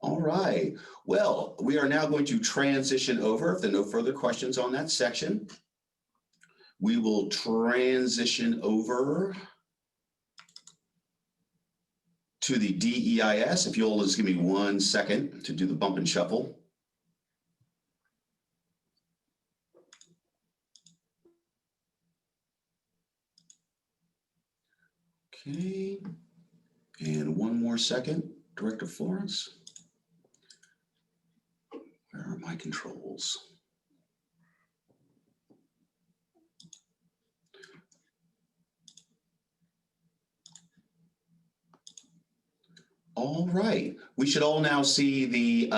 All right. Well, we are now going to transition over. If there are no further questions on that section, we will transition over to the DEIS. If you'll just give me 1 second to do the bump and shuffle. Okay. And 1 more second, Director Florence. Where are my controls? All right, we should all now see the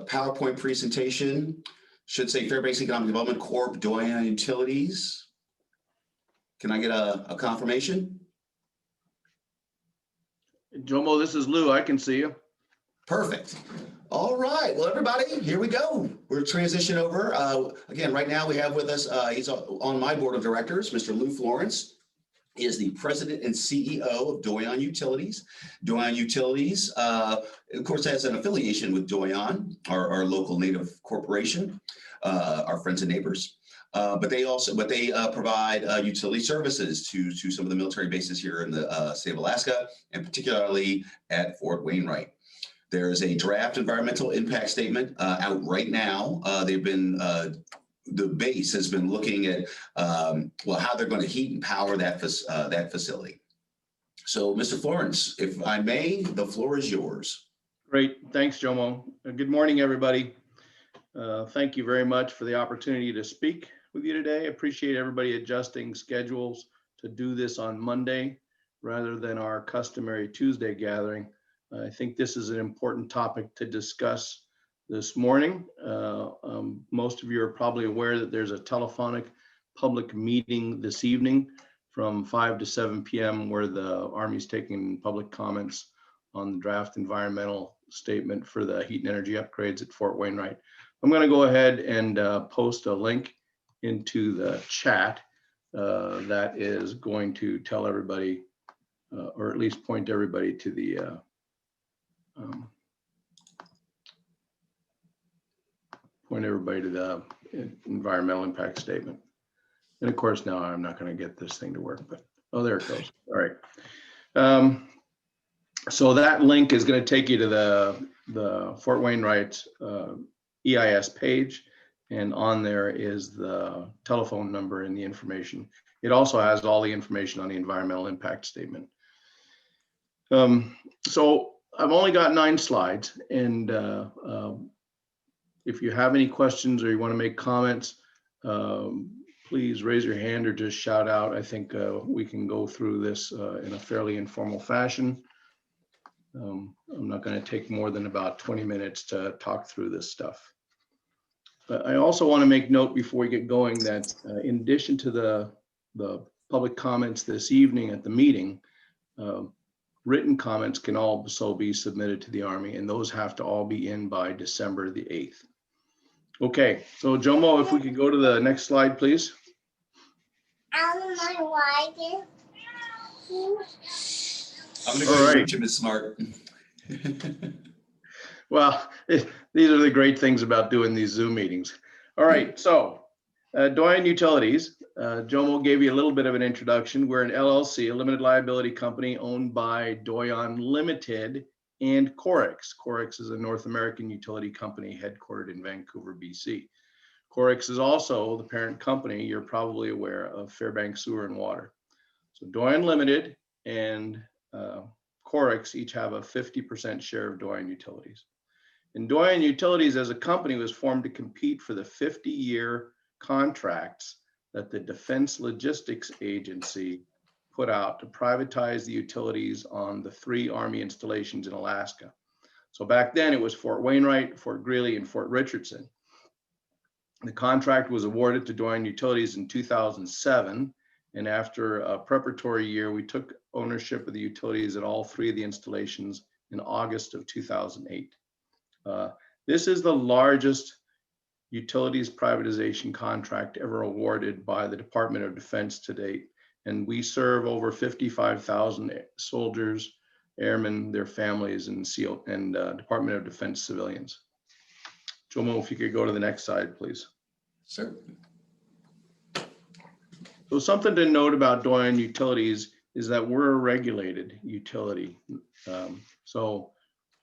PowerPoint presentation. Should say Fairbanks Economic Development Corp, Doyon Utilities. Can I get a confirmation? Jomo, this is Lou. I can see you. Perfect. All right. Well, everybody, here we go. We're transition over. Again, right now we have with us, he's on my board of directors, Mr. Lou Florence. He is the president and CEO of Doyon Utilities. Doyon Utilities, of course, has an affiliation with Doyon, our local native corporation, our friends and neighbors. But they provide utility services to some of the military bases here in the state of Alaska, and particularly at Fort Wainwright. There is a draft environmental impact statement out right now. The base has been looking at how they're going to heat and power that facility. So, Mr. Florence, if I may, the floor is yours. Great, thanks, Jomo. Good morning, everybody. Thank you very much for the opportunity to speak with you today. I appreciate everybody adjusting schedules to do this on Monday rather than our customary Tuesday gathering. I think this is an important topic to discuss this morning. Most of you are probably aware that there's a telephonic public meeting this evening from 5 to 7 p.m. where the Army's taking public comments on the draft environmental statement for the heat and energy upgrades at Fort Wainwright. I'm going to go ahead and post a link into the chat that is going to tell everybody, or at least point everybody to the environmental impact statement. And of course, now I'm not going to get this thing to work, but oh, there it goes. All right. So that link is going to take you to the Fort Wainwright EIS page, and on there is the telephone number and the information. It also has all the information on the environmental impact statement. So I've only got 9 slides, and if you have any questions or you want to make comments, please raise your hand or just shout out. I think we can go through this in a fairly informal fashion. I'm not going to take more than about 20 minutes to talk through this stuff. But I also want to make note before we get going that in addition to the public comments this evening at the meeting, written comments can also be submitted to the Army, and those have to all be in by December the 8th. Okay, so Jomo, if we could go to the next slide, please. I'm going to go to Jim is smart. Well, these are the great things about doing these Zoom meetings. All right, so Doyon Utilities, Jomo gave you a little bit of an introduction. We're an LLC, a limited liability company owned by Doyon Limited and Corix. Corix is a North American utility company headquartered in Vancouver, BC. Corix is also the parent company, you're probably aware of, Fairbanks Sewer and Water. So Doyon Limited and Corix each have a 50% share of Doyon Utilities. And Doyon Utilities as a company was formed to compete for the 50-year contracts that the Defense Logistics Agency put out to privatize the utilities on the 3 Army installations in Alaska. So back then it was Fort Wainwright, Fort Greely, and Fort Richardson. The contract was awarded to Doyon Utilities in 2007. And after a preparatory year, we took ownership of the utilities at all 3 of the installations in August of 2008. This is the largest utilities privatization contract ever awarded by the Department of Defense to date. And we serve over 55,000 soldiers airmen, their families, and Department of Defense civilians. Jomo, if you could go to the next slide, please. Sir. So something to note about Doyon Utilities is that we're a regulated utility. So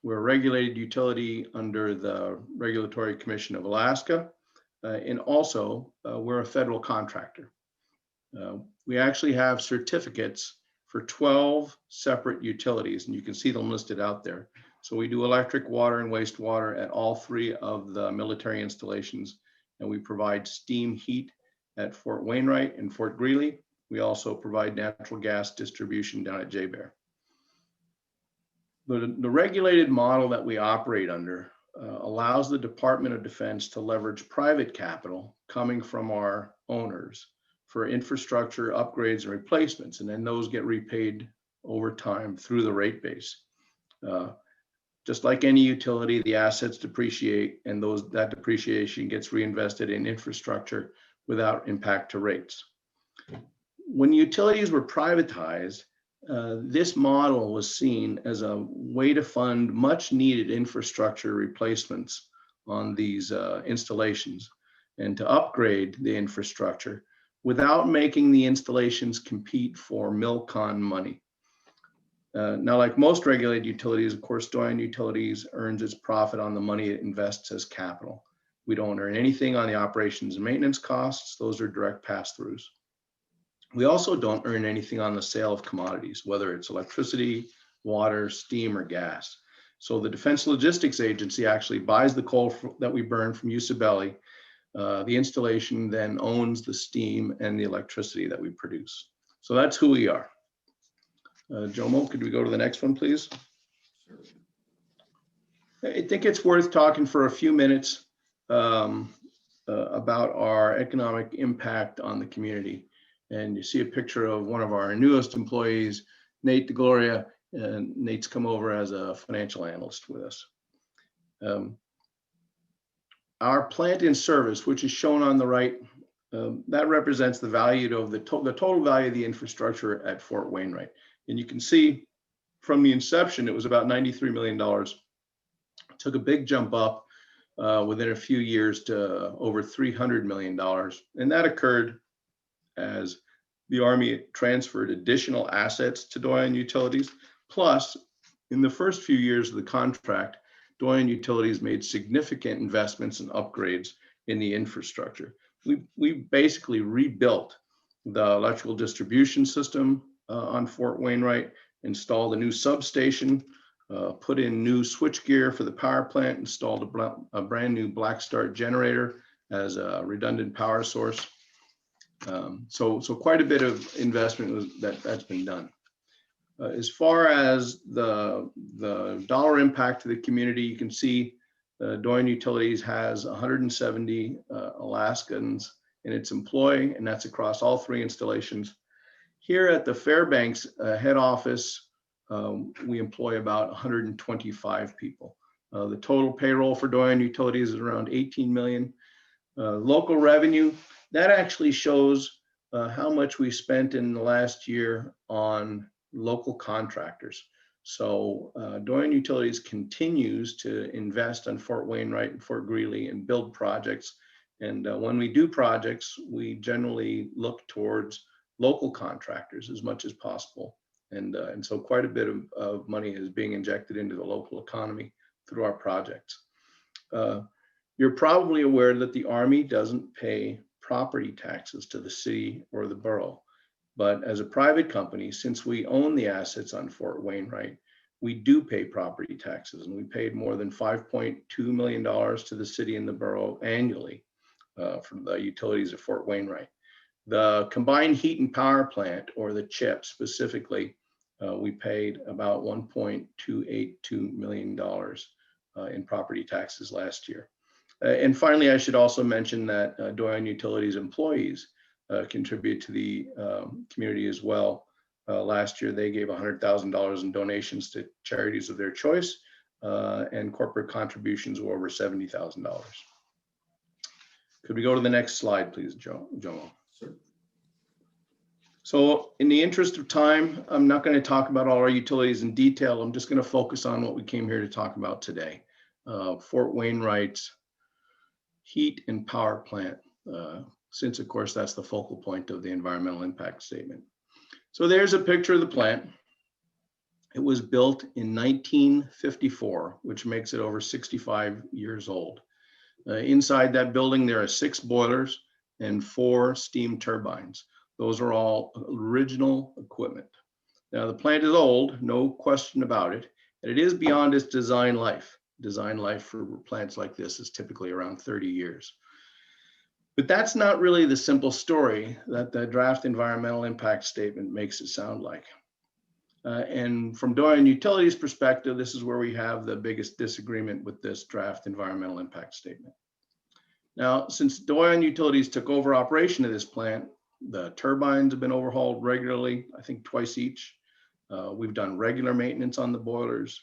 we're a regulated utility under the Regulatory Commission of Alaska, and also we're a federal contractor. We actually have certificates for 12 separate utilities, and you can see them listed out there. So we do electric, water, and wastewater at all 3 of the military installations, and we provide steam heat at Fort Wainwright and Fort Greely. We also provide natural gas distribution down at J-Bear. The regulated model that we operate under allows the Department of Defense to leverage private capital coming from our owners for infrastructure upgrades and replacements, and then those get repaid over time through the rate base. Just like any utility, the assets depreciate, and that depreciation gets reinvested in infrastructure without impact to rates. When utilities were privatized, this model was seen as a way to fund much needed infrastructure replacements on these installations and to upgrade the infrastructure without making the installations compete for MILCON money. Now, like most regulated utilities, of course, Doyon Utilities earns its profit on the money it invests as capital. We don't earn anything on the operations and maintenance costs. Those are direct pass-throughs. We also don't earn anything on the sale of commodities, whether it's electricity, water, steam, or gas. So the Defense Logistics Agency actually buys the coal that we burn from Usabelli. The installation then owns the steam and the electricity that we produce. So that's who we are. Jomo, could we go to the next one, please? Sure. I think it's worth talking for a few minutes about our economic impact on the community. And you see a picture of one of our newest employees, Nate DeGloria, and Nate's come over as a financial analyst with us. Our plant in service, which is shown on the right, that represents the value of the total value of the infrastructure at Fort Wainwright. And you can see from the inception, it was about $93 million. It took a big jump up within a few years to over $300 million. And that occurred as the Army transferred additional assets to Doyon Utilities. Plus, in the first few years of the contract, Doyon Utilities made significant investments and upgrades in the infrastructure. We basically rebuilt the electrical distribution system on Fort Wainwright, installed a new substation, put in new switchgear for the power plant, installed a brand new black start generator as a redundant power source. So quite a bit of investment that's been done. As far as the dollar impact to the community, you can see Doyon Utilities has 170 Alaskans in its employ, and that's across all 3 installations. Here at the Fairbanks head office, we employ about 125 people. The total payroll for Doyon Utilities is around 18 million. Local revenue, that actually shows how much we spent in the last year on local contractors. So Doyon Utilities continues to invest in Fort Wainwright and Fort Greely and build projects. And when we do projects, we generally look towards local contractors as much as possible. And so quite a bit of money is being injected into the local economy through our projects. You're probably aware that the Army doesn't pay property taxes to the city or the borough. But as a private company, since we own the assets on Fort Wainwright, we do pay property taxes, and we paid more than $5.2 million to the city and the borough annually from the utilities of Fort Wainwright. The combined heat and power plant, or the CHIP specifically, we paid about $1.282 million in property taxes last year. And finally, I should also mention that Doyon Utilities employees contribute to the community as well. Last year, they gave $100,000 in donations to charities of their choice, and corporate contributions were over $70,000. Could we go to the next slide, please, Jomo? Sure. So in the interest of time, I'm not going to talk about all our utilities in detail. I'm just going to focus on what we came here to talk about today. Fort Wainwright's heat and power plant, since of course that's the focal point of the environmental impact statement. So there's a picture of the plant. It was built in 1954, which makes it over 65 years old. Inside that building, there are 6 boilers and 4 steam turbines. Those are all original equipment. Now the plant is old, no question about it, and it is beyond its design life. Design life for plants like this is typically around 30 years. But that's not really the simple story that the draft environmental impact statement makes it sound like. And from Doyon Utilities' perspective, this is where we have the biggest disagreement with this draft environmental impact statement. Now, since Doyon Utilities took over operation of this plant, the turbines have been overhauled regularly, I think twice each. We've done regular maintenance on the boilers.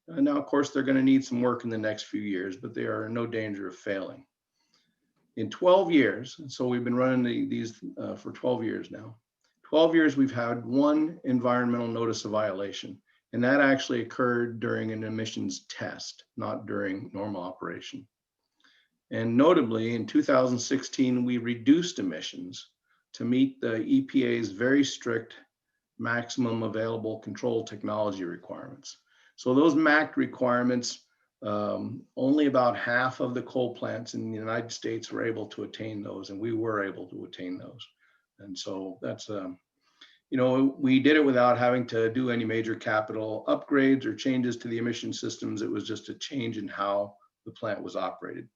And now, of course, they're going to need some work in the next few years, but they are in no danger of failing. In 12 years, so we've been running these for 12 years now. 12 years, we've had 1 environmental notice of violation, and that actually occurred during an emissions test, not during normal operation. And notably, in 2016, we reduced emissions to meet the EPA's very strict maximum available control technology requirements. So those MAC requirements, only about half of the coal plants in the United States were able to attain those, and we were able to attain those. And so that's, we did it without having to do any major capital upgrades or changes to the emission systems. It was just a change in how the plant was operated.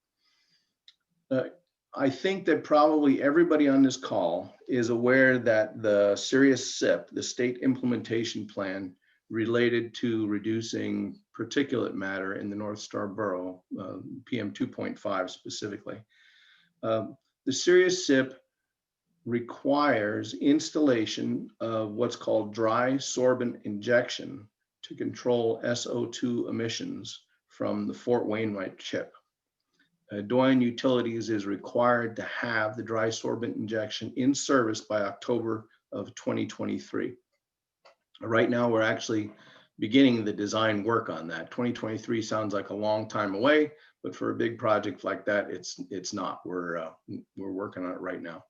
I think that probably everybody on this call is aware that the Serious SIP, the state implementation plan related to reducing particulate matter in the North Star Borough, PM2.5 specifically. The Serious SIP requires installation of what's called dry sorbent injection to control SO2 emissions from the Fort Wainwright chip. Doyon Utilities is required to have the dry sorbent injection in service by October of 2023. Right now, we're actually beginning the design work on that. 2023 sounds like a long time away, but for a big project like that, it's not. We're working on it right now.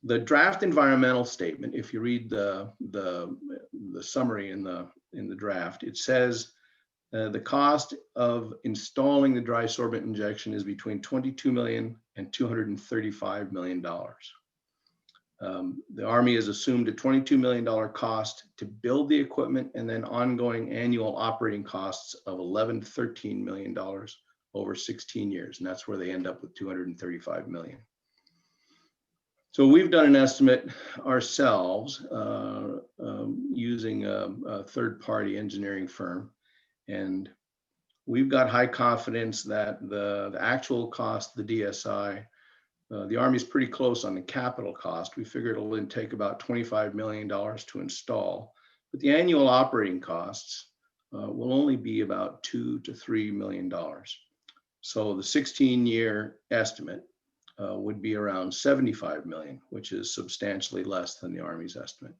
The draft environmental statement, if you read the summary in the draft, it says the cost of installing the dry sorbent injection is between $22 million and $235 million. The Army has assumed a $22 million cost to build the equipment and then ongoing annual operating costs of $11 to $13 million over 16 years. And that's where they end up with $235 million. So we've done an estimate ourselves using a third-party engineering firm. And we've got high confidence that the actual cost, the DSI, the Army's pretty close on the capital cost. We figure it'll then take about $25 million to install, but the annual operating costs will only be about $2 to $3 million. So the 16-year estimate would be around $75 million, which is substantially less than the Army's estimate.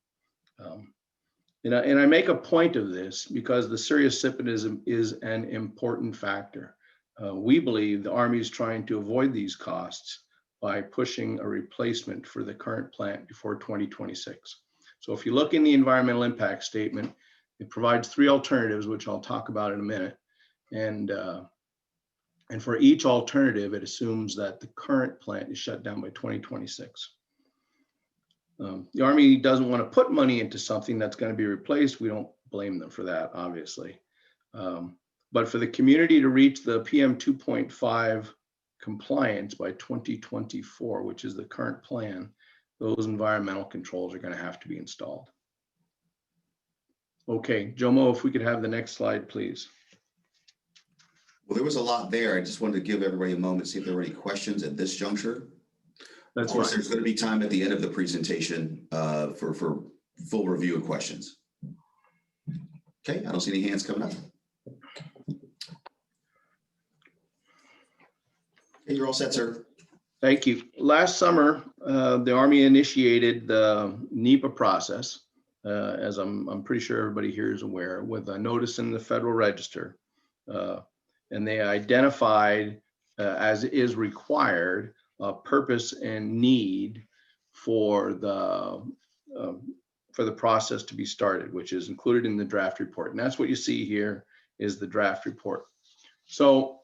And I make a point of this because the serious SIP is an important factor. We believe the Army is trying to avoid these costs by pushing a replacement for the current plant before 2026. So if you look in the environmental impact statement, it provides 3 alternatives, which I'll talk about in a minute. And for each alternative, it assumes that the current plant is shut down by 2026. The Army doesn't want to put money into something that's going to be replaced. We don't blame them for that, obviously. But for the community to reach the PM 2.5 compliance by 2024, which is the current plan, those environmental controls are going to have to be installed. Okay, Jomo, if we could have the next slide, please. Well, there was a lot there. I just wanted to give everybody a moment to see if there were any questions at this juncture. That's of course, fine. there's going to be time at the end of the presentation for full review of questions. Okay, I don't see any hands coming up. Okay, you're all set, sir. Thank you. Last summer, the Army initiated the NEPA process, as I'm pretty sure everybody here is aware, with a notice in the Federal Register. And they identified, as is required, purpose and need for the process to be started, which is included in the draft report. And that's what you see here is the draft report. So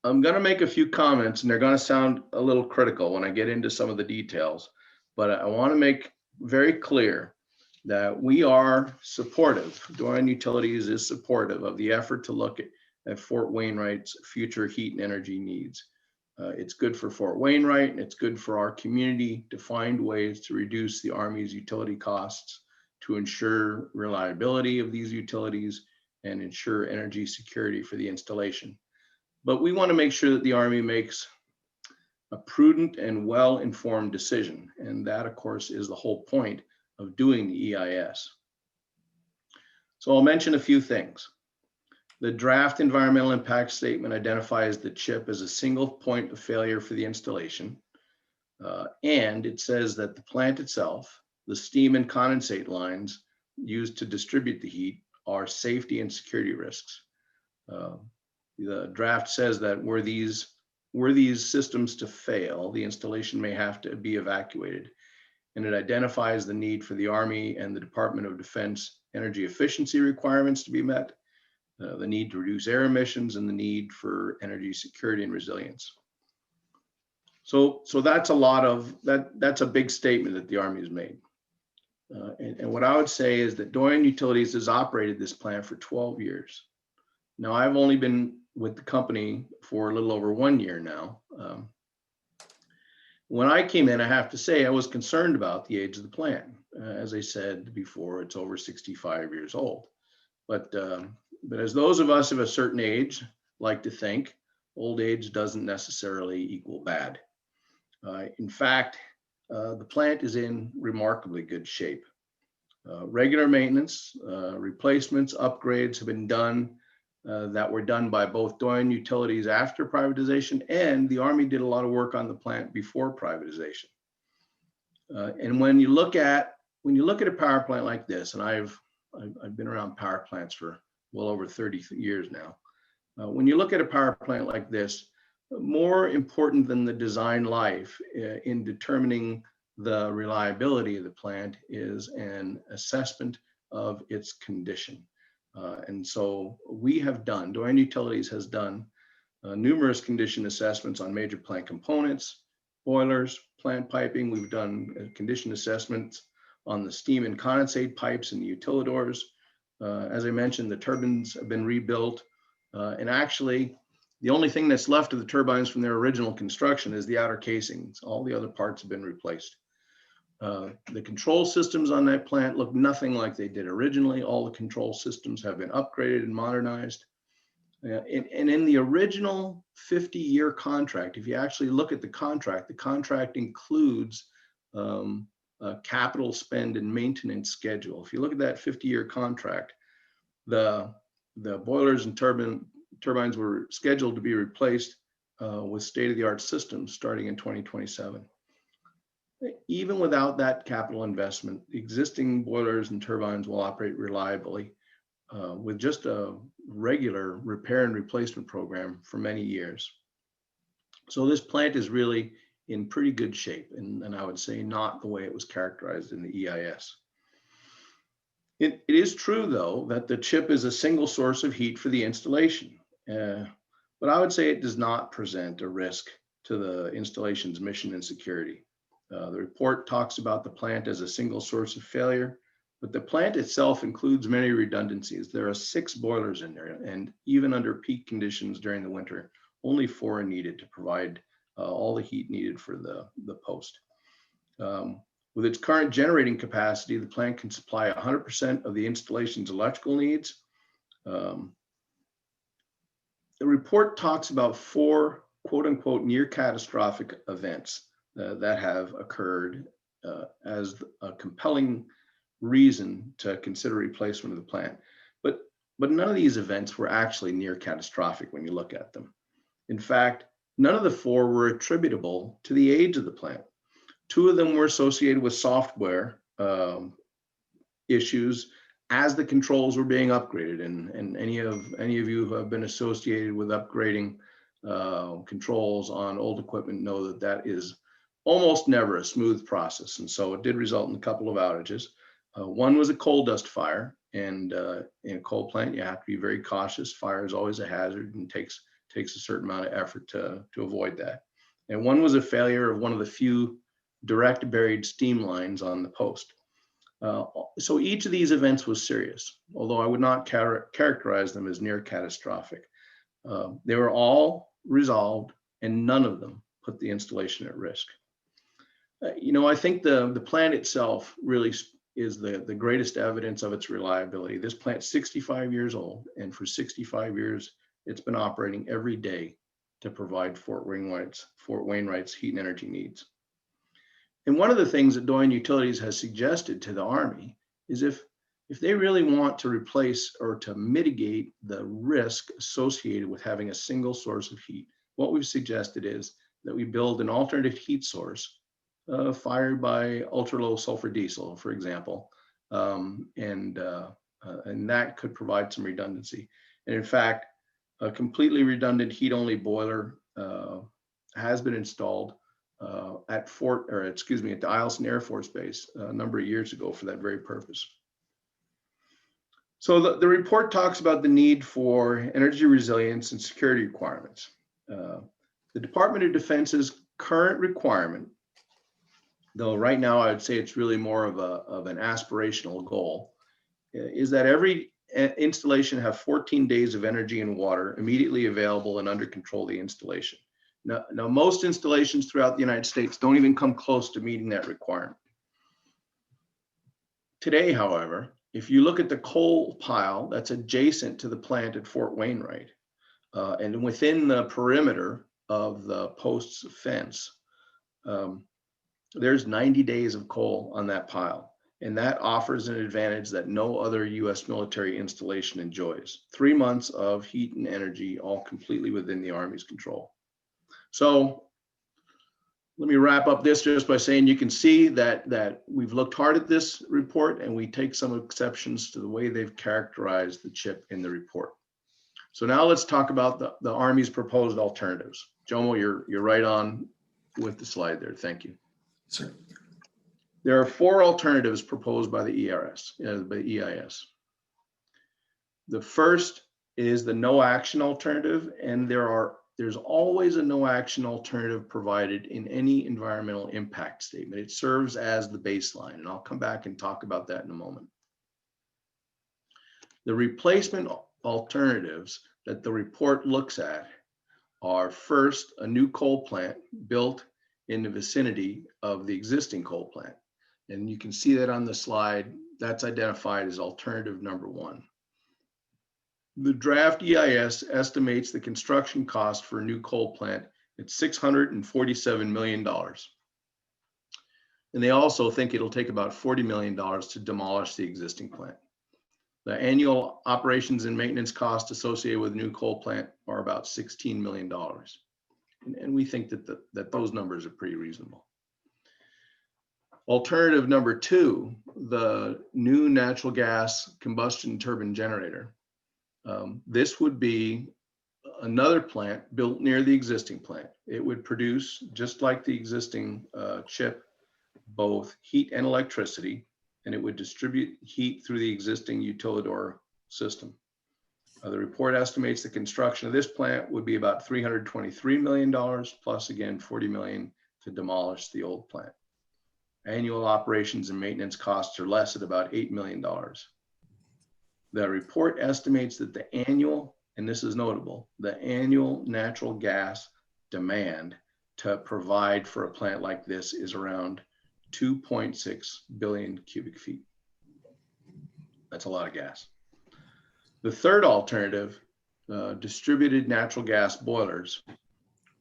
I'm going to make a few comments, and they're going to sound a little critical when I get into some of the details, but I want to make very clear that we are supportive. Doyon Utilities is supportive of the effort to look at Fort Wainwright's future heat and energy needs. It's good for Fort Wainwright, and it's good for our community to find ways to reduce the Army's utility costs, to ensure reliability of these utilities, and ensure energy security for the installation. But we want to make sure that the Army makes a prudent and well-informed decision. And that, of course, is the whole point of doing the EIS. So I'll mention a few things. The draft environmental impact statement identifies the chip as a single point of failure for the installation. And it says that the plant itself, the steam and condensate lines used to distribute the heat, are safety and security risks. The draft says that were these systems to fail, the installation may have to be evacuated. And it identifies the need for the Army and the Department of Defense energy efficiency requirements to be met, the need to reduce air emissions, and the need for energy security and resilience. So that's that's a big statement that the Army has made. And what I would say is that Doyon Utilities has operated this plant for 12 years. Now, I've only been with the company for a little over 1 year now. When I came in, I have to say, I was concerned about the age of the plant. As I said before, it's over 65 years old. But as those of us of a certain age like to think, old age doesn't necessarily equal bad. In fact, the plant is in remarkably good shape. Regular maintenance, replacements, upgrades have been done that were done by both Doyon Utilities after privatization, and the Army did a lot of work on the plant before privatization. And when you look at a power plant like this, and I've been around power plants for well over 30 years now. When you look at a power plant like this, more important than the design life in determining the reliability of the plant is an assessment of its condition. And so Doyon Utilities has done numerous condition assessments on major plant components, boilers, plant piping. We've done condition assessments on the steam and condensate pipes and the utilidors. As I mentioned, the turbines have been rebuilt. And actually, the only thing that's left of the turbines from their original construction is the outer casings. All the other parts have been replaced. The control systems on that plant look nothing like they did originally. All the control systems have been upgraded and modernized. And in the original 50-year contract, if you actually look at the contract includes a capital spend and maintenance schedule. If you look at that 50-year contract, the boilers and turbines were scheduled to be replaced with state-of-the-art systems starting in 2027. Even without that capital investment, existing boilers and turbines will operate reliably with just a regular repair and replacement program for many years. So this plant is really in pretty good shape, and I would say not the way it was characterized in the EIS. It is true, though, that the chip is a single source of heat for the installation, but I would say it does not present a risk to the installation's mission and security. The report talks about the plant as a single source of failure, but the plant itself includes many redundancies. There are 6 boilers in there, and even under peak conditions during the winter, only 4 are needed to provide all the heat needed for the post. With its current generating capacity, the plant can supply 100% of the installation's electrical needs. The report talks about 4 quote unquote near catastrophic events that have occurred as a compelling reason to consider replacement of the plant. But none of these events were actually near catastrophic when you look at them. In fact, None of the 4 were attributable to the age of the plant. 2 of them were associated with software issues as the controls were being upgraded. And any of you who have been associated with upgrading controls on old equipment know that that is almost never a smooth process. And so it did result in a couple of outages. One was a coal dust fire, and in a coal plant, you have to be very cautious. Fire is always a hazard and takes a certain amount of effort to avoid that. And one was a failure of one of the few direct buried steam lines on the post. So each of these events was serious, although I would not characterize them as near catastrophic. They were all resolved, and none of them put the installation at risk. I think the plant itself really is the greatest evidence of its reliability. This plant's 65 years old, and for 65 years, it's been operating every day to provide Fort Wainwright's heat and energy needs. And one of the things that Doyon Utilities has suggested to the Army is if they really want to replace or to mitigate the risk associated with having a single source of heat, what we've suggested is that we build an alternate heat source fired by ultra low sulfur diesel, for example, and that could provide some redundancy. And in fact, a completely redundant heat only boiler has been installed at the Eielson Air Force Base a number of years ago for that very purpose. So the report talks about the need for energy resilience and security requirements. The Department of Defense's current requirement, though right now I would say it's really more of an aspirational goal, is that every installation have 14 days of energy and water immediately available and under control of the installation. Now, most installations throughout the United States don't even come close to meeting that requirement. Today, however, if you look at the coal pile that's adjacent to the plant at Fort Wainwright, and within the perimeter of the post's fence, there's 90 days of coal on that pile. And that offers an advantage that no other US military installation enjoys. 3 months of heat and energy, all completely within the Army's control. So let me wrap up this just by saying you can see that we've looked hard at this report, and we take some exceptions to the way they've characterized the chip in the report. So now let's talk about the Army's proposed alternatives. Jomo, you're right on with the slide there. Thank you. Sir. There are 4 alternatives proposed by the EIS. The first is the no action alternative, and there's always a no action alternative provided in any environmental impact statement. It serves as the baseline, and I'll come back and talk about that in a moment. The replacement alternatives that the report looks at are, first, a new coal plant built in the vicinity of the existing coal plant. And you can see that on the slide. That's identified as alternative number 1. The draft EIS estimates the construction cost for a new coal plant at $647 million. And they also think it'll take about $40 million to demolish the existing plant. The annual operations and maintenance costs associated with a new coal plant are about $16 million. And we think that those numbers are pretty reasonable. Alternative number 2, the new natural gas combustion turbine generator. This would be another plant built near the existing plant. It would produce, just like the existing chip, both heat and electricity, and it would distribute heat through the existing utilidor system. The report estimates the construction of this plant would be about $323 million, plus again, $40 million to demolish the old plant. Annual operations and maintenance costs are less at about $8 million. The report estimates that the annual, and this is notable, the annual natural gas demand to provide for a plant like this is around 2.6 billion cubic feet. That's a lot of gas. The third alternative, distributed natural gas boilers,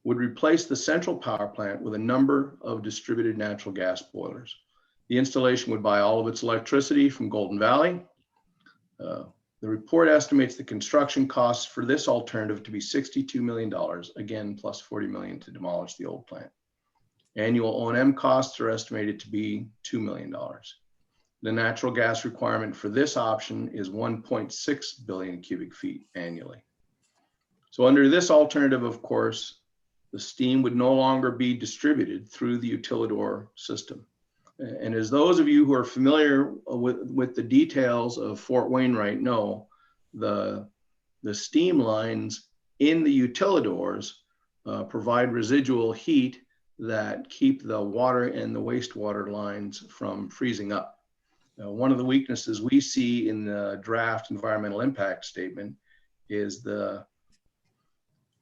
would replace the central power plant with a number of distributed natural gas boilers. The installation would buy all of its electricity from Golden Valley. The report estimates the construction costs for this alternative to be $62 million, again, plus $40 million to demolish the old plant. Annual O&M costs are estimated to be $2 million. The natural gas requirement for this option is 1.6 billion cubic feet annually. So under this alternative, of course, the steam would no longer be distributed through the utilidor system. And as those of you who are familiar with the details of Fort Wainwright know, the steam lines in the utilidors provide residual heat that keep the water and the wastewater lines from freezing up. One of the weaknesses we see in the draft environmental impact statement is the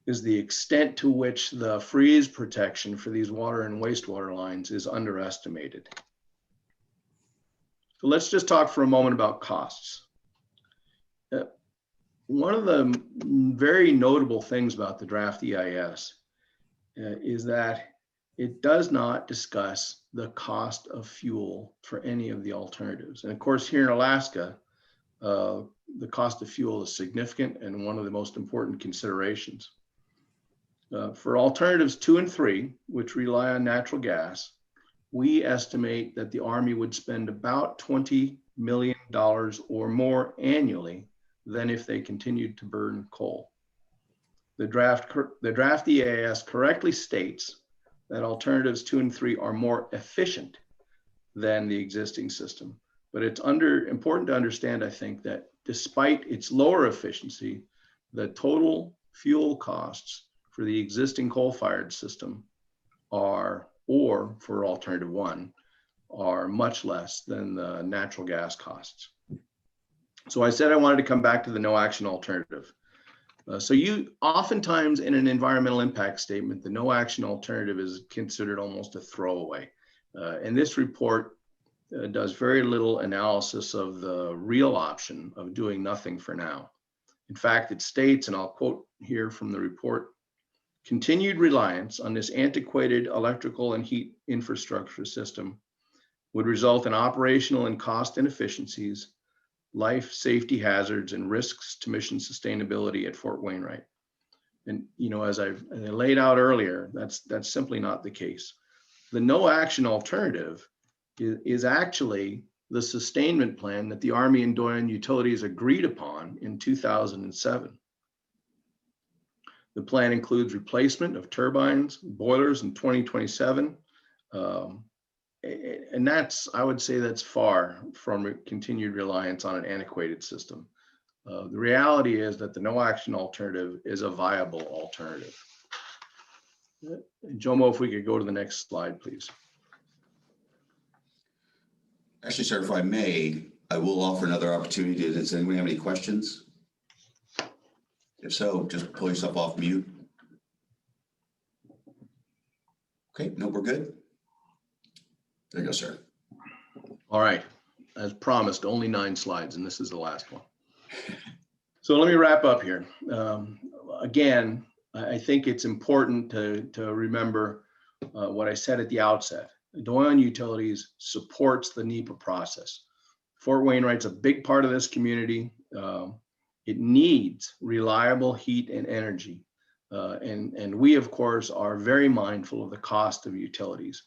extent to which the freeze protection for these water and wastewater lines is underestimated. So let's just talk for a moment about costs. One of the very notable things about the draft EIS is that it does not discuss the cost of fuel for any of the alternatives. And of course, here in Alaska, the cost of fuel is significant and one of the most important considerations. For alternatives 2 and 3, which rely on natural gas, we estimate that the Army would spend about $20 million or more annually than if they continued to burn coal. The draft EIS correctly states that alternatives 2 and 3 are more efficient than the existing system. But it's important to understand, I think, that despite its lower efficiency, the total fuel costs for the existing coal-fired system or for alternative 1, are much less than the natural gas costs. So I said I wanted to come back to the no action alternative. So you oftentimes in an environmental impact statement, the no action alternative is considered almost a throwaway. And this report does very little analysis of the real option of doing nothing for now. In fact, it states, and I'll quote here from the report, continued reliance on this antiquated electrical and heat infrastructure system would result in operational and cost inefficiencies, life safety hazards, and risks to mission sustainability at Fort Wainwright. And as I laid out earlier, that's simply not the case. The no action alternative is actually the sustainment plan that the Army and Doyon Utilities agreed upon in 2007. The plan includes replacement of turbines, boilers in 2027. And I would say that's far from a continued reliance on an antiquated system. The reality is that the no action alternative is a viable alternative. Jomo, if we could go to the next slide, please. Actually, sir, if I may, I will offer another opportunity. Does anyone have any questions? If so, just pull yourself off mute. Okay, no, we're good. There you go, sir. All right, as promised, only 9 slides, and this is the last one. So let me wrap up here. Again, I think it's important to remember what I said at the outset. Doyon Utilities supports the NEPA process. Fort Wainwright's a big part of this community. It needs reliable heat and energy. And we, of course, are very mindful of the cost of utilities.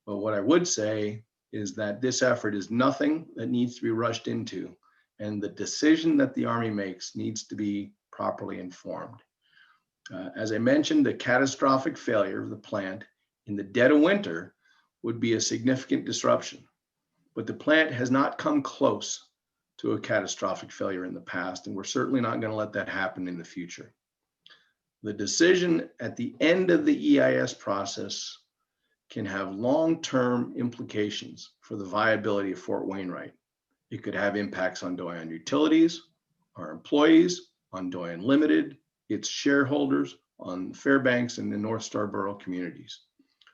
But what I would say is that this effort is nothing that needs to be rushed into. And the decision that the Army makes needs to be properly informed. As I mentioned, the catastrophic failure of the plant in the dead of winter would be a significant disruption. But the plant has not come close to a catastrophic failure in the past, and we're certainly not going to let that happen in the future. The decision at the end of the EIS process can have long-term implications for the viability of Fort Wainwright. It could have impacts on Doyon Utilities, our employees, on Doyon Limited, its shareholders, on Fairbanks and the North Starborough communities.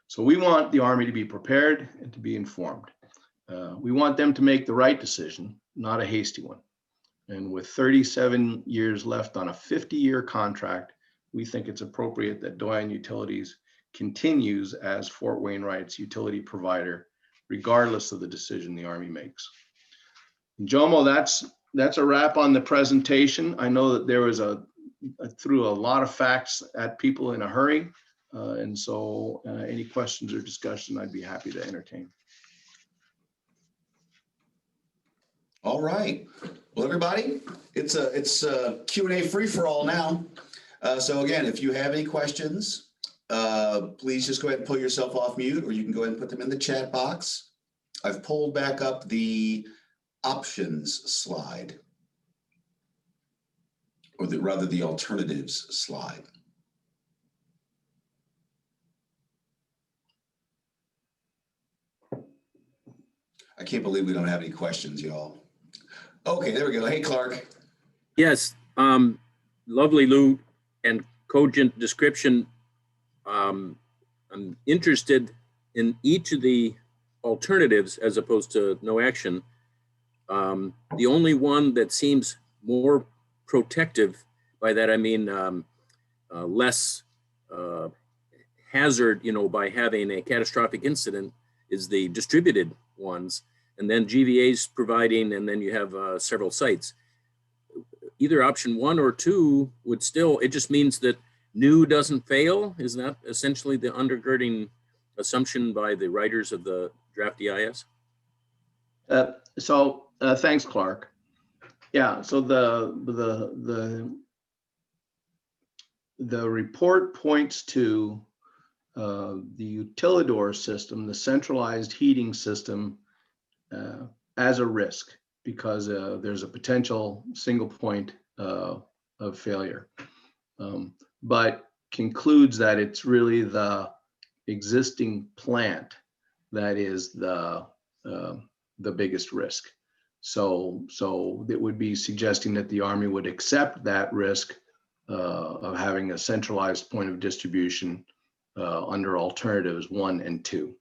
So we want the Army to be prepared and to be informed. We want them to make the right decision, not a hasty one. And with 37 years left on a 50-year contract, we think it's appropriate that Doyon Utilities continues as Fort Wainwright's utility provider, regardless of the decision the Army makes. And Jomo, that's that's a wrap on the presentation. I know that there was threw a lot of facts at people in a hurry. And so any questions or discussion, I'd be happy to entertain. All right. Well, everybody, it's a Q&A free for all now. So again, if you have any questions, please just go ahead and pull yourself off mute, or you can go ahead and put them in the chat box. I've pulled back up the options slide, or rather the alternatives slide. I can't believe we don't have any questions, y'all. Okay, there we go. Hey, Clark. Yes, lovely, Lou, and cogent description. I'm interested in each of the alternatives as opposed to no action. The only one that seems more protective, by that I mean less hazard, by having a catastrophic incident, is the distributed ones. And then GVA's providing, and then you have several sites. Either option 1 or 2 would still, it just means that new doesn't fail. Is that essentially the undergirding assumption by the writers of the draft DEIS? Thanks, Clark. Yeah, so the report points to the utilidor system, the centralized heating system, as a risk, because there's a potential single point of failure, but concludes that it's really the existing plant that is the biggest risk. So it would be suggesting that the Army would accept that risk of having a centralized point of distribution under alternatives 1 and 2.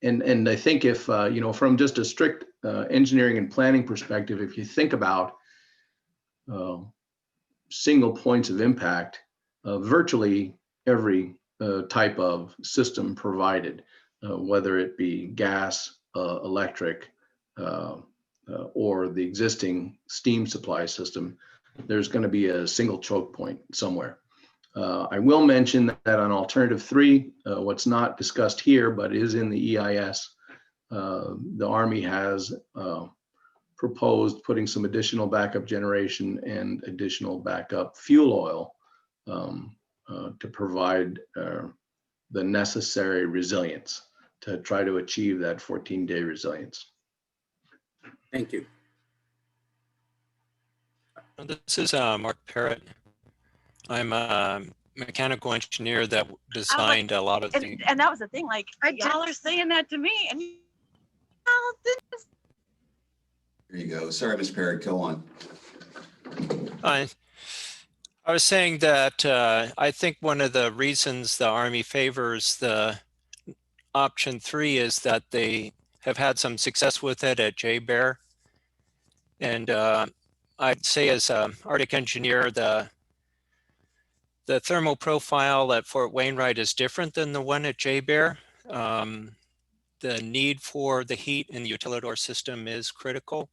And I think if, from just a strict engineering and planning perspective, if you think about single points of impact, virtually every type of system provided, whether it be gas, electric, or the existing steam supply system, there's going to be a single choke point somewhere. I will mention that on alternative 3, what's not discussed here, but is in the EIS, the Army has proposed putting some additional backup generation and additional backup fuel oil to provide the necessary resilience to try to achieve that 14-day resilience. Thank you. This is Mark Parrott. I'm a mechanical engineer that designed a lot of the. And that was the thing, like, y'all are saying that to me, and There you go. Sorry, Ms. Parrott, go on. I was saying that I think one of the reasons the Army favors the option 3 is that they have had some success with it at JBER. And I'd say as an Arctic engineer, the thermal profile at Fort Wainwright is different than the one at JBER. The need for the heat in the utilidor system is critical,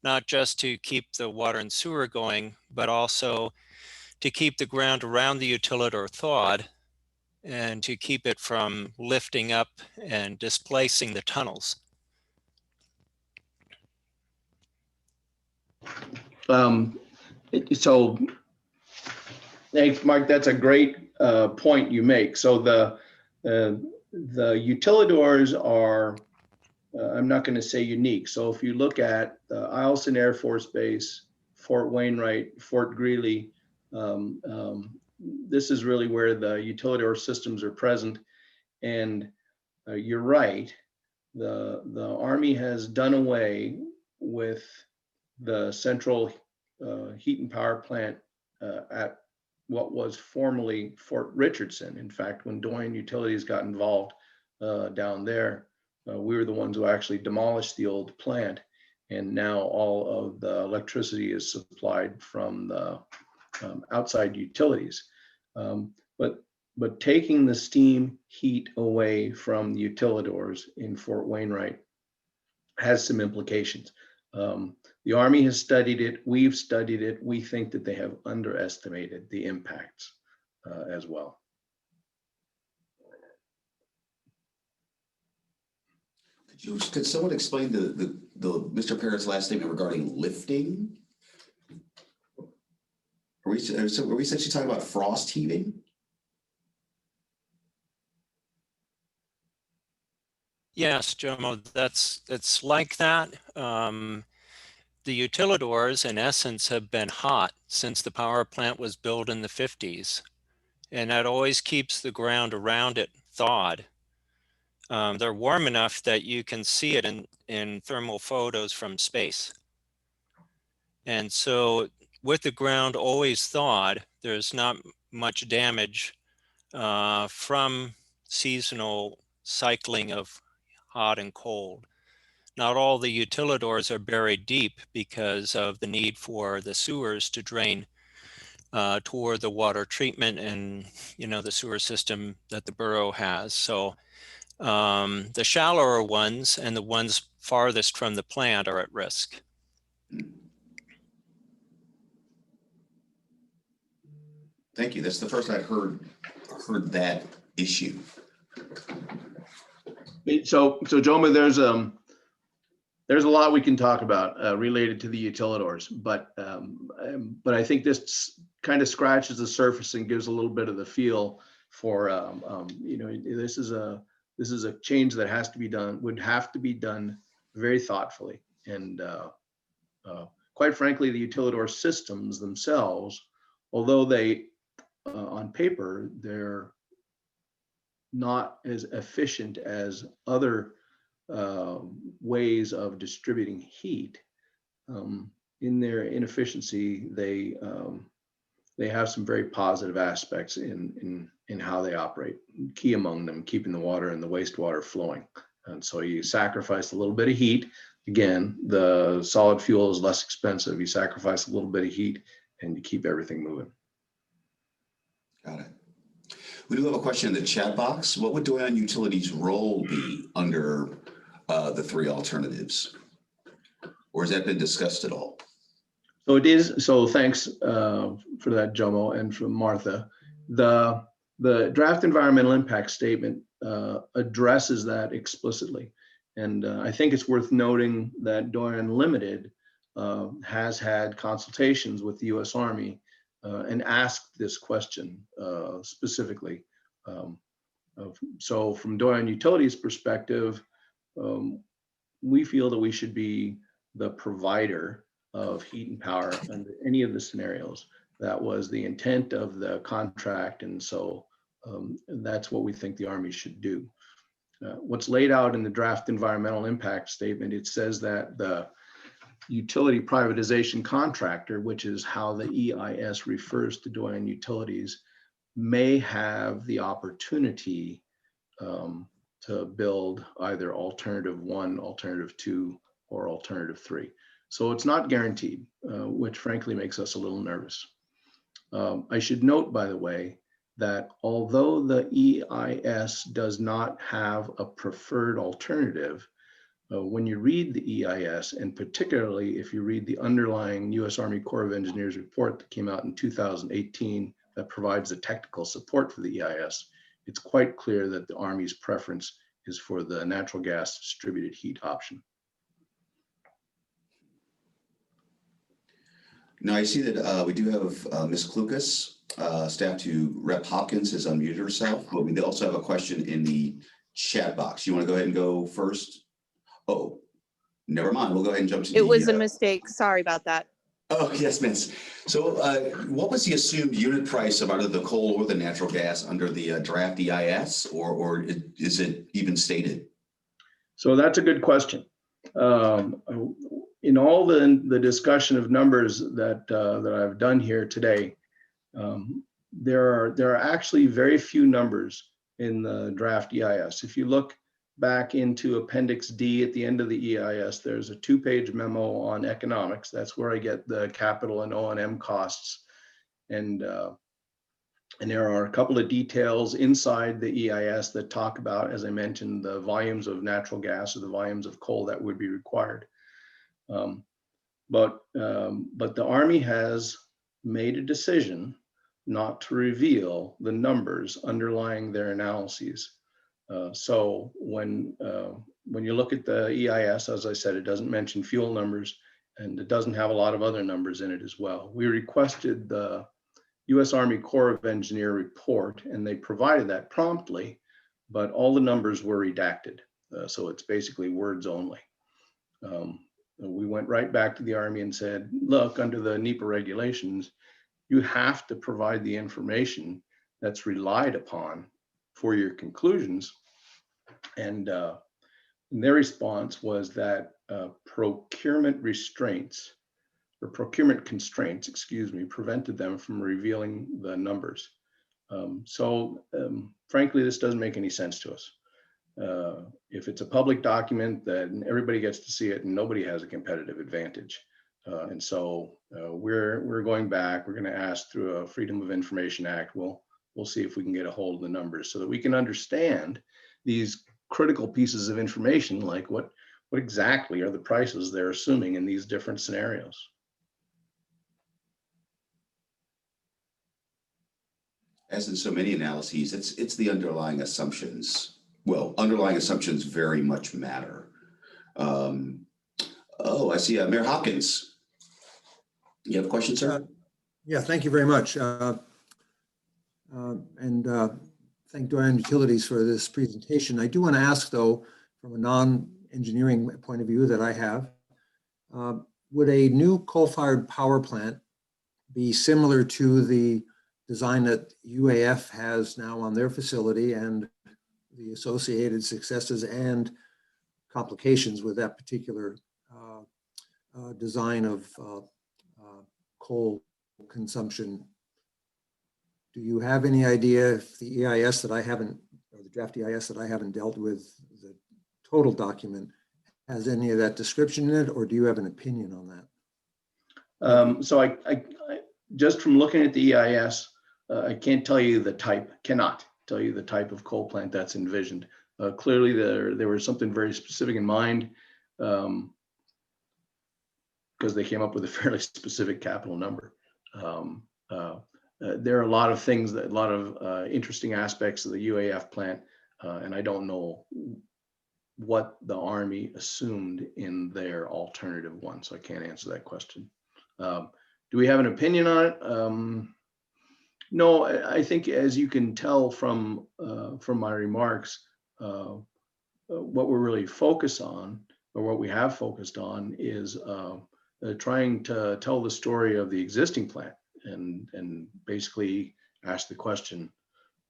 not just to keep the water and sewer going, but also to keep the ground around the utilidor thawed and to keep it from lifting up and displacing the tunnels. So thanks, Mark. That's a great point you make. So the utilidors are, I'm not going to say unique. So if you look at Eielson Air Force Base, Fort Wainwright, Fort Greely, this is really where the utilidor systems are present. And you're right, the Army has done away with the central heat and power plant at what was formerly Fort Richardson. In fact, when Doyon Utilities got involved down there, we were the ones who actually demolished the old plant. And now all of the electricity is supplied from the outside utilities. But taking the steam heat away from the utilidors in Fort Wainwright has some implications. The Army has studied it. We've studied it. We think that they have underestimated the impacts as well. Could someone explain the Mr. Parrott's last statement regarding lifting? Are we essentially talking about frost heaving? Yes, Jomo, it's like that. The utilidors in essence have been hot since the power plant was built in the 50s, and that always keeps the ground around it thawed. They're warm enough that you can see it in thermal photos from space. And so with the ground always thawed, there's not much damage from seasonal cycling of hot and cold. Not all the utilidors are buried deep because of the need for the sewers to drain toward the water treatment and, the sewer system that the borough has. So the shallower ones and the ones farthest from the plant are at risk. Thank you. That's the first I've heard that issue. So Joma, there's a lot we can talk about related to the utilidors, but I think this kind of scratches the surface and gives a little bit of the feel for this is a change that would have to be done very thoughtfully, and quite frankly, the utilidor systems themselves, although they on paper they're not as efficient as other ways of distributing heat. In their inefficiency, they have some very positive aspects in how they operate. Key among them, keeping the water and the wastewater flowing. And so you sacrifice a little bit of heat. Again, the solid fuel is less expensive. You sacrifice a little bit of heat and you keep everything moving. Got it. We do have a question in the chat box. What would Doyon Utilities' role be under the three alternatives? Or has that been discussed at all? So it is. So thanks for that, Jomo, and from Martha. The draft environmental impact statement addresses that explicitly. And I think it's worth noting that Doyon Limited has had consultations with the U.S. Army and asked this question specifically. So from Doyon Utilities' perspective, we feel that we should be the provider of heat and power under any of the scenarios. That was the intent of the contract, and so that's what we think the Army should do. What's laid out in the draft environmental impact statement, it says that the utility privatization contractor, which is how the EIS refers to Doyon Utilities, may have the opportunity to build either alternative 1, alternative 2, or alternative 3. So it's not guaranteed, which frankly makes us a little nervous. I should note, by the way, that although the EIS does not have a preferred alternative, when you read the EIS, and particularly if you read the underlying U.S. Army Corps of Engineers report that came out in 2018 that provides the technical support for the EIS, it's quite clear that the Army's preference is for the natural gas distributed heat option. Now I see that we do have Ms. Klukas, staff to Rep Hopkins has unmuted herself, but we also have a question in the chat box. You want to go ahead and go first? Oh, never mind. We'll go ahead and jump to It was a mistake. Sorry about that. Oh, yes, miss. So what was the assumed unit price of either the coal or the natural gas under the draft EIS, or is it even stated? So that's a good question. In all the discussion of numbers that I've done here today, there are actually very few numbers in the draft EIS. If you look back into Appendix D at the end of the EIS, there's a 2-page memo on economics. That's where I get the capital and O&M costs. And there are a couple of details inside the EIS that talk about, as I mentioned, the volumes of natural gas or the volumes of coal that would be required. but the Army has made a decision not to reveal the numbers underlying their analyses. So when you look at the EIS, as I said, it doesn't mention fuel numbers, and it doesn't have a lot of other numbers in it as well. We requested the U.S. Army Corps of Engineer report, and they provided that promptly, but all the numbers were redacted. So it's basically words only. We went right back to the Army and said, look, under the NEPA regulations, you have to provide the information that's relied upon for your conclusions. And their response was that procurement constraints, excuse me, prevented them from revealing the numbers. Frankly, this doesn't make any sense to us. If it's a public document, then everybody gets to see it and nobody has a competitive advantage. We're going back. We're going to ask through a Freedom of Information Act. We'll see if we can get a hold of the numbers so that we can understand these critical pieces of information, like what exactly are the prices they're assuming in these different scenarios. As in so many analyses, it's the underlying assumptions. Well, underlying assumptions very much matter. I see Mayor Hawkins. You have a question, sir? Yeah, thank you very much. Thank Doyon Utilities for this presentation. I do want to ask, though, from a non-engineering point of view that I have, would a new coal-fired power plant be similar to the design that UAF has now on their facility and the associated successes and complications with that particular design of coal consumption? Do you have any idea if the EIS that I haven't, or the draft EIS that I haven't dealt with, the total document, has any of that description in it, or do you have an opinion on that? So I just from looking at the EIS, I can't tell you the type, cannot tell you the type of coal plant that's envisioned. Clearly there was something very specific in mind, because they came up with a fairly specific capital number. There are a lot of things, a lot of interesting aspects of the UAF plant, and I don't know what the Army assumed in their alternative one, so I can't answer that question. Do we have an opinion on it? No, I think, as you can tell from my remarks, what we're really focused on, or what we have focused on, is trying to tell the story of the existing plant, and basically ask the question,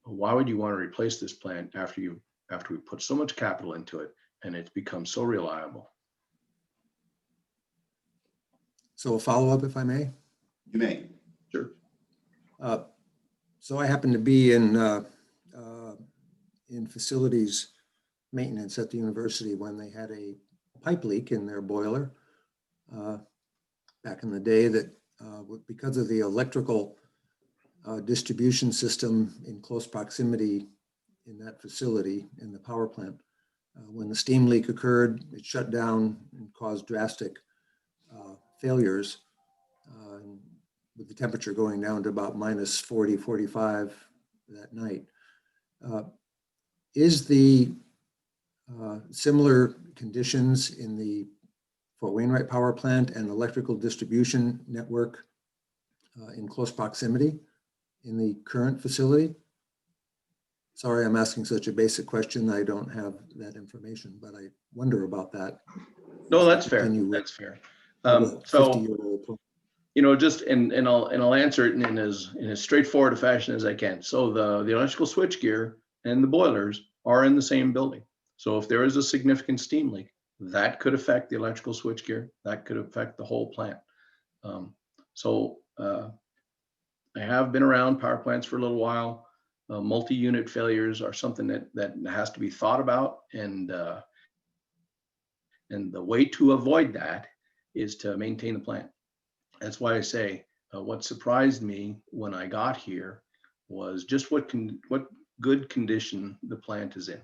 why would you want to replace this plant after we put so much capital into it and it's become so reliable? So a follow-up, if I may? You may. Sure. So I happen to be in facilities maintenance at the university when they had a pipe leak in their boiler back in the day, that because of the electrical distribution system in close proximity in that facility, in the power plant, when the steam leak occurred, it shut down and caused drastic failures, with the temperature going down to about minus 40, 45 that night. Is the similar conditions in the Fort Wainwright power plant and electrical distribution network in close proximity in the current facility? Sorry, I'm asking such a basic question. I don't have that information, but I wonder about that. No, that's fair. That's fair. Just and I'll answer it in as straightforward a fashion as I can. So the electrical switchgear and the boilers are in the same building. So if there is a significant steam leak, that could affect the electrical switchgear. That could affect the whole plant. I have been around power plants for a little while. Multi-unit failures are something that has to be thought about, and the way to avoid that is to maintain the plant. That's why I say what surprised me when I got here was just what good condition the plant is in.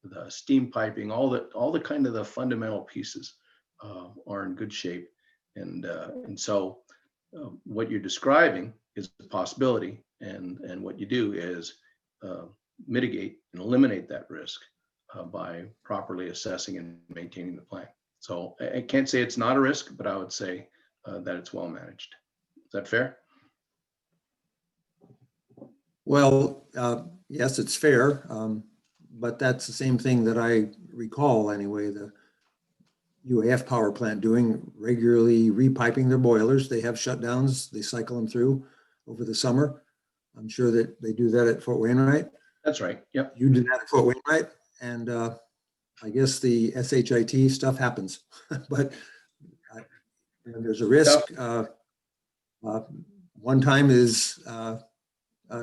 The steam piping, all the kind of the fundamental pieces are in good shape. And so what you're describing is a possibility, and what you do is mitigate and eliminate that risk by properly assessing and maintaining the plan. So I can't say it's not a risk, but I would say that it's well managed. Is that fair? Well, yes, it's fair, but that's the same thing that I recall anyway, the UAF power plant doing, regularly repiping their boilers. They have shutdowns, they cycle them through over the summer. I'm sure that they do that at Fort Wainwright. That's right. Yep. You do that at Fort Wainwright, and I guess the SHIT stuff happens, but there's a risk. One time is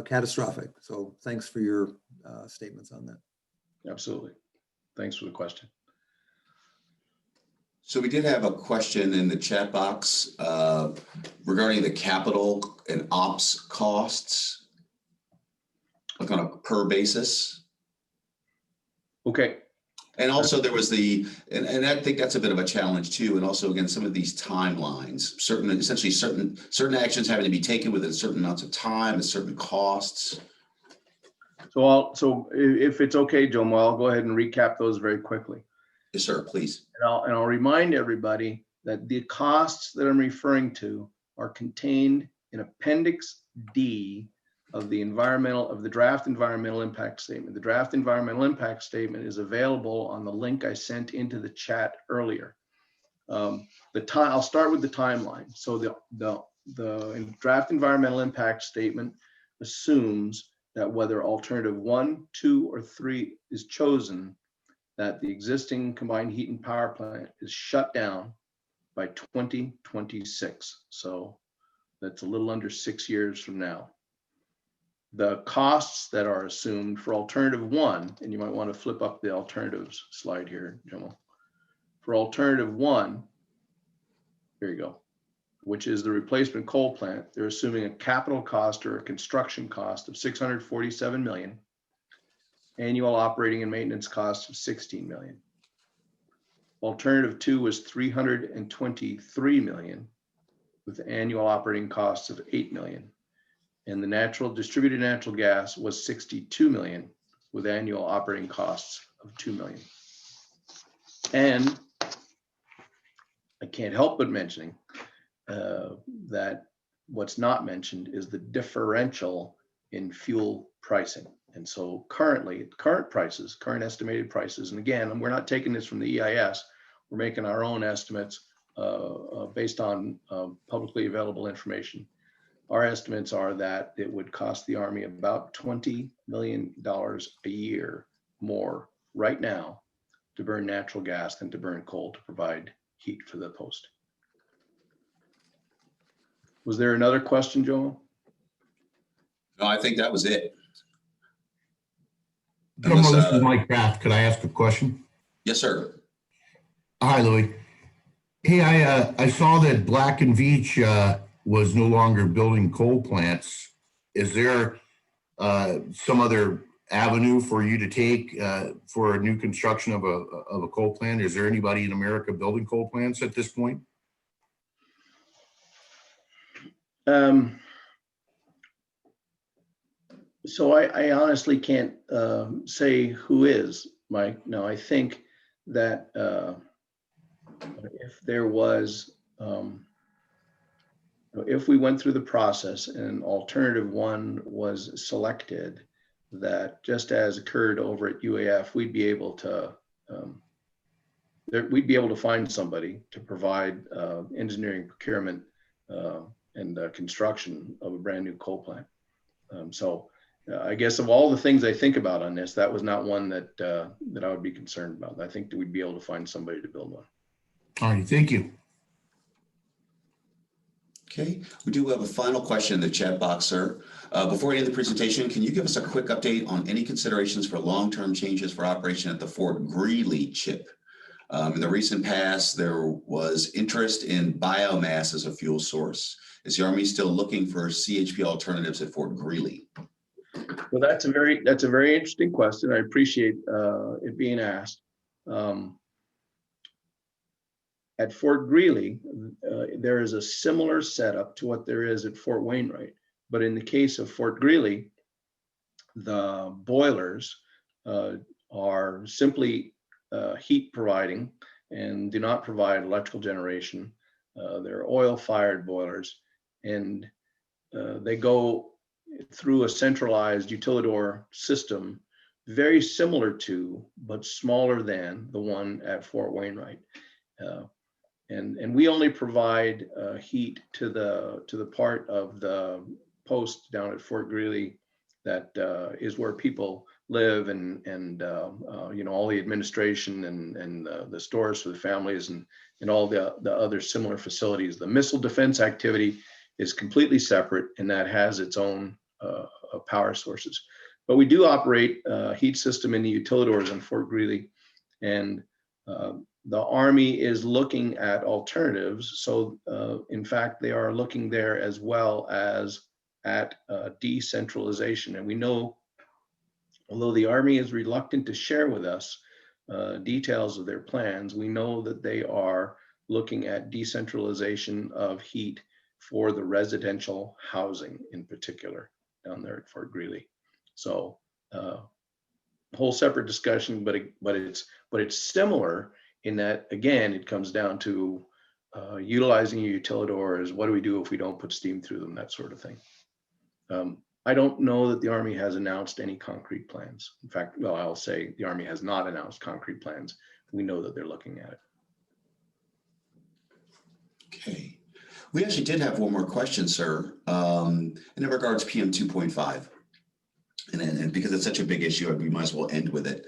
catastrophic. So thanks for your statements on that. Absolutely. Thanks for the question. So we did have a question in the chat box regarding the capital and ops costs, like on a per basis. Okay. And also there was and I think that's a bit of a challenge too. And also, again, some of these timelines, essentially certain actions having to be taken within certain amounts of time at certain costs. So if it's okay, Jomo, I'll go ahead and recap those very quickly. Yes, sir, please. And I'll remind everybody that the costs that I'm referring to are contained in Appendix D of the draft environmental impact statement. The draft environmental impact statement is available on the link I sent into the chat earlier. I'll start with the timeline. So the draft environmental impact statement assumes that whether alternative 1, 2, or 3 is chosen, that the existing combined heat and power plant is shut down by 2026. So that's a little under 6 years from now. The costs that are assumed for alternative 1, and you might want to flip up the alternatives slide here, Jomo. For alternative 1, here you go, which is the replacement coal plant, they're assuming a capital cost or a construction cost of $647 million. Annual operating and maintenance costs of $16 million. Alternative 2 was $323 million with annual operating costs of $8 million. And the distributed natural gas was $62 million with annual operating costs of $2 million. And I can't help but mentioning that what's not mentioned is the differential in fuel pricing. And so current estimated prices, and again, we're not taking this from the EIS, we're making our own estimates based on publicly available information. Our estimates are that it would cost the Army about $20 million a year more right now to burn natural gas than to burn coal to provide heat for the post. Was there another question, Joel? No, I think that was it. This is Mike Kraft. Could I ask a question? Yes, sir. Hi, Louis. Hey, I saw that Black & Veatch was no longer building coal plants. Is there some other avenue for you to take for a new construction of a coal plant? Is there anybody in America building coal plants at this point? So I honestly can't say who is, Mike. No, I think that if there was, if we went through the process and alternative 1 was selected, that just as occurred over at UAF, we'd be able to find somebody to provide engineering, procurement, and construction of a brand new coal plant. So I guess of all the things I think about on this, that was not one that I would be concerned about. I think that we'd be able to find somebody to build one. All right, thank you. Okay, we do have a final question in the chat box, sir. Before we end the presentation, can you give us a quick update on any considerations for long-term changes for operation at the Fort Greely chip? In the recent past, there was interest in biomass as a fuel source. Is the Army still looking for CHP alternatives at Fort Greely? Well, that's a very interesting question. I appreciate it being asked. At Fort Greely, there is a similar setup to what there is at Fort Wainwright. But in the case of Fort Greely, the boilers are simply heat providing and do not provide electrical generation. They're oil-fired boilers, and they go through a centralized utilidor system, very similar to, but smaller than the one at Fort Wainwright. And we only provide heat to the part of the post down at Fort Greely that is where people live, and you know, all the administration and the stores for the families and all the other similar facilities. The missile defense activity is completely separate, and that has its own power sources. But we do operate a heat system in the utilidors in Fort Greely, and the Army is looking at alternatives. So in fact, they are looking there as well as at decentralization. And we know, although the Army is reluctant to share with us details of their plans, we know that they are looking at decentralization of heat for the residential housing in particular down there at Fort Greely. So whole separate discussion, but it's similar in that, again, it comes down to utilizing your utilidors. What do we do if we don't put steam through them? That sort of thing. I don't know that the Army has announced any concrete plans. In fact, well, I'll say the Army has not announced concrete plans. We know that they're looking at it. Okay. We actually did have one more question, sir, and in regards PM 2.5. And because it's such a big issue, we might as well end with it.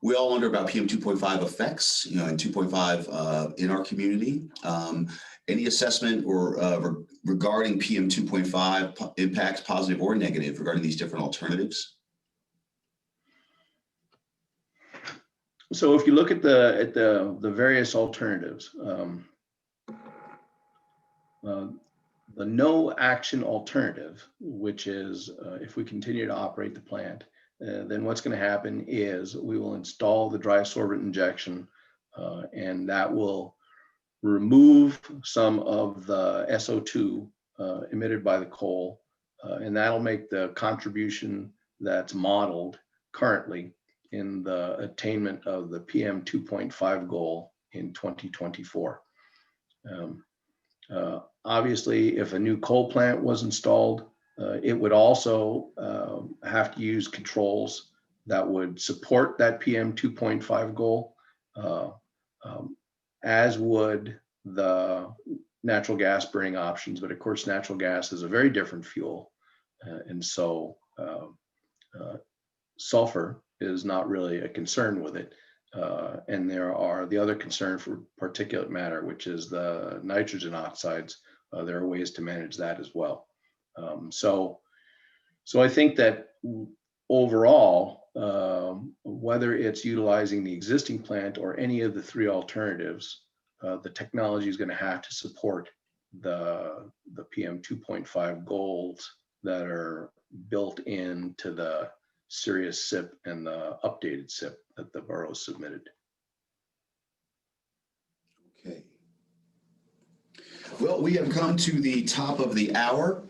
We all wonder about PM 2.5 effects, you know, and 2.5 in our community. Any assessment or regarding PM 2.5 impacts, positive or negative, regarding these different alternatives? So if you look at the various alternatives, the no action alternative, which is if we continue to operate the plant, then what's going to happen is we will install the dry sorbent injection, and that will remove some of the SO2 emitted by the coal, and that'll make the contribution that's modeled currently in the attainment of the PM 2.5 goal in 2024. Obviously, if a new coal plant was installed, it would also have to use controls that would support that PM 2.5 goal, as would the natural gas burning options. But of course, natural gas is a very different fuel. And so sulfur is not really a concern with it. And there are the other concern for particulate matter, which is the nitrogen oxides. There are ways to manage that as well. So I think that overall, whether it's utilizing the existing plant or any of the three alternatives, the technology is going to have to support the PM 2.5 goals that are built into the Sirius SIP and the updated SIP that the borough submitted. Okay. Well, we have come to the top of the hour.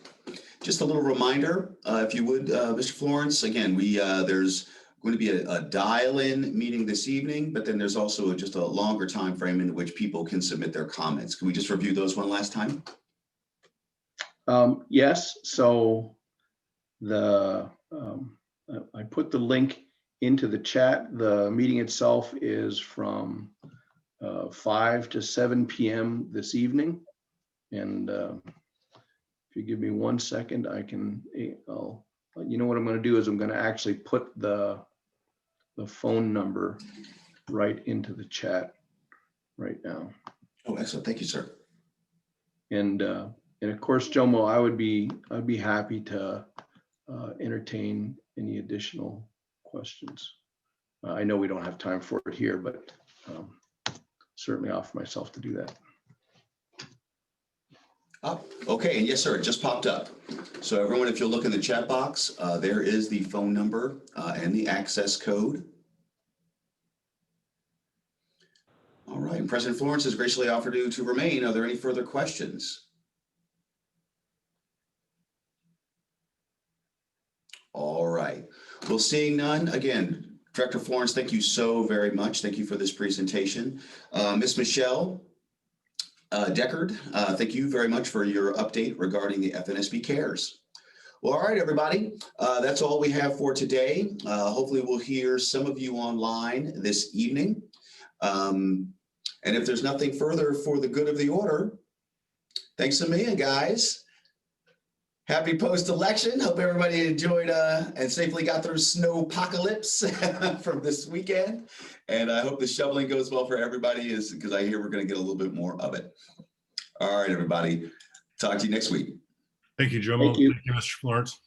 Just a little reminder, if you would, Mr. Florence, again, there's going to be a dial-in meeting this evening, but then there's also just a longer time frame in which people can submit their comments. Can we just review those one last time? Yes. So I put the link into the chat. The meeting itself is from 5 to 7 p.m. this evening. And if you give me 1 second, you know what I'm going to do is I'm going to actually put the phone number right into the chat right now. Oh, excellent. Thank you, sir. And of course, Jomo, I'd be happy to entertain any additional questions. I know we don't have time for it here, but certainly offer myself to do that. Oh, okay, and yes, sir, it just popped up. So everyone, if you'll look in the chat box, there is the phone number and the access code. All right, and President Florence has graciously offered to remain. Are there any further questions? All right, well, seeing none, again, Director Florence, thank you so very much. Thank you for this presentation. Ms. Michelle Deckard, thank you very much for your update regarding the FNSB CARES. Well, all right, everybody, that's all we have for today. Hopefully we'll hear some of you online this evening. And if there's nothing further for the good of the order, thanks a million, guys. Happy post-election. Hope everybody enjoyed and safely got through snowpocalypse from this weekend. And I hope the shoveling goes well for everybody, because I hear we're going to get a little bit more of it. All right, everybody. Talk to you next week. Thank you, Jomo. Thank you. Thank you, Mr. Florence.